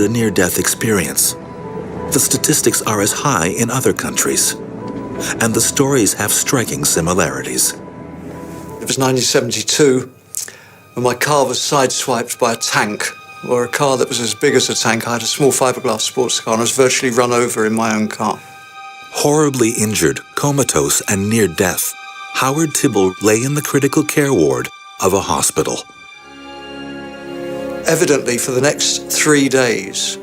a near-death experience. The statistics are as high in other countries, and the stories have striking similarities. It was 1972, and my car was sideswiped by a tank, or a car that was as big as a tank. I had a small fiberglass sports car, and I was virtually run over in my own car. Horribly injured, comatose, and near death, Howard Tibble lay in the critical care ward of a hospital. Evidently, for the next 3 days,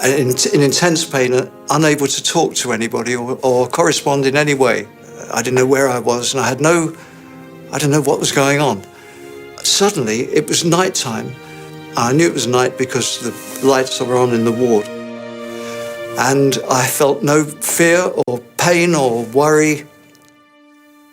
in intense pain, unable to talk to anybody or correspond in any way. I didn't know where I was, and I didn't know what was going on. Suddenly, it was nighttime. I knew it was night because the lights were on in the ward. And I felt no fear or pain or worry.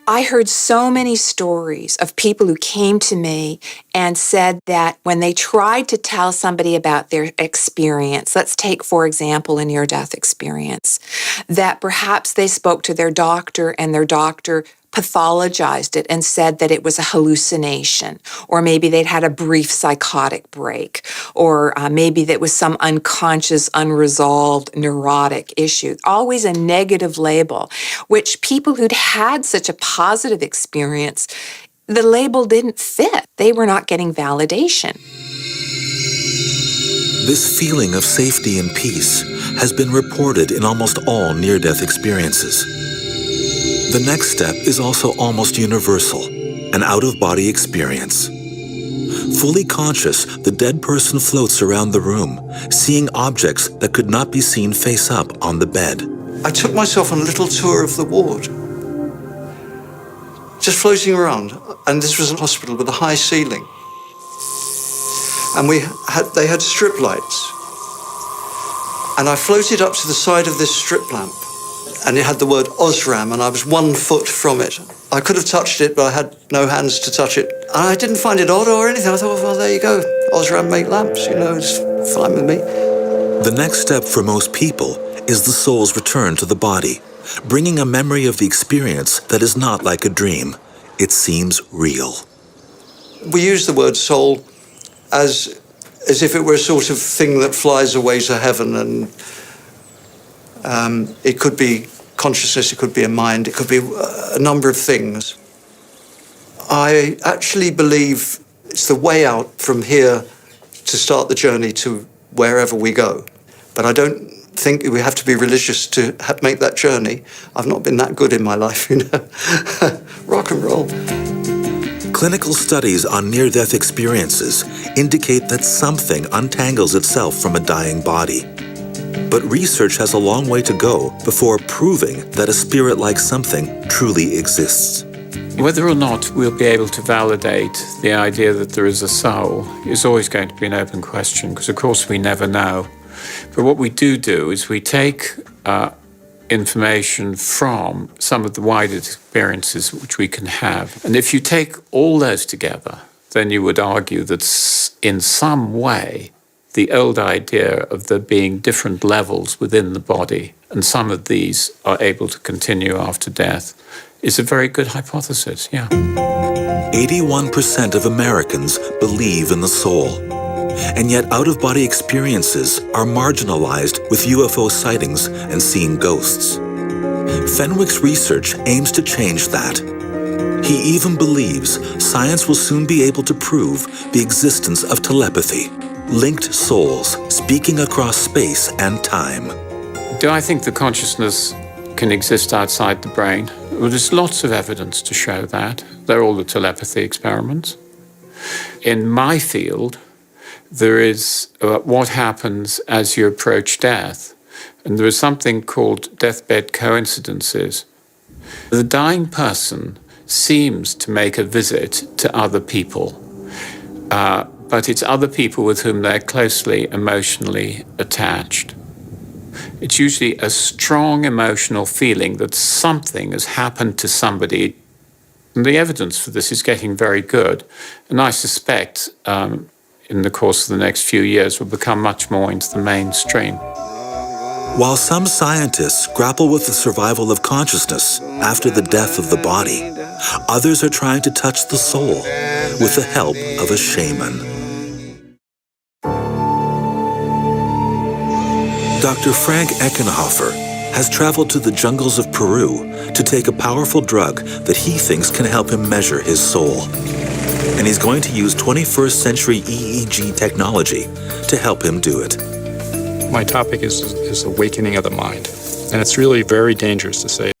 I heard so many stories of people who came to me and said that when they tried to tell somebody about their experience, let's take, for example, a near-death experience, that perhaps they spoke to their doctor and their doctor pathologized it and said that it was a hallucination, or maybe they'd had a brief psychotic break, or maybe that was some unconscious, unresolved neurotic issue. Always a negative label, which people who'd had such a positive experience, the label didn't fit. They were not getting validation. This feeling of safety and peace has been reported in almost all near-death experiences. The next step is also almost universal, an out-of-body experience. Fully conscious, the dead person floats around the room, seeing objects that could not be seen face up on the bed. I took myself on a little tour of the ward, just floating around. And this was a hospital with a high ceiling. And they had strip lights. And I floated up to the side of this strip lamp, and it had the word Osram, and I was 1 foot from it. I could have touched it, but I had no hands to touch it. And I didn't find it odd or anything. I thought, well, there you go. Osram make lamps, it's fine with me. The next step for most people is the soul's return to the body, bringing a memory of the experience that is not like a dream. It seems real. We use the word soul as if it were a sort of thing that flies away to heaven, and it could be consciousness, it could be a mind, it could be a number of things. I actually believe it's the way out from here to start the journey to wherever we go. But I don't think we have to be religious to make that journey. I've not been that good in my life, Rock and roll. Clinical studies on near-death experiences indicate that something untangles itself from a dying body. But research has a long way to go before proving that a spirit-like something truly exists. Whether or not we'll be able to validate the idea that there is a soul is always going to be an open question, because of course we never know. But what we do is we take information from some of the wider experiences which we can have. And if you take all those together, then you would argue that in some way, the old idea of there being different levels within the body, and some of these are able to continue after death, is a very good hypothesis, yeah. 81% of Americans believe in the soul, and yet out-of-body experiences are marginalized with UFO sightings and seeing ghosts. Fenwick's research aims to change that. He even believes science will soon be able to prove the existence of telepathy, linked souls speaking across space and time. Do I think the consciousness can exist outside the brain? Well, there's lots of evidence to show that. They're all the telepathy experiments. In my field, there is what happens as you approach death. And there is something called deathbed coincidences. The dying person seems to make a visit to other people, but it's other people with whom they're closely emotionally attached. It's usually a strong emotional feeling that something has happened to somebody. And the evidence for this is getting very good. And I suspect in the course of the next few years will become much more into the mainstream. While some scientists grapple with the survival of consciousness after the death of the body, others are trying to touch the soul with the help of a shaman. Dr. Frank Eckenhofer has traveled to the jungles of Peru to take a powerful drug that he thinks can help him measure his soul. And he's going to use 21st century EEG technology to help him do it. My topic is awakening of the mind. And it's really very dangerous to say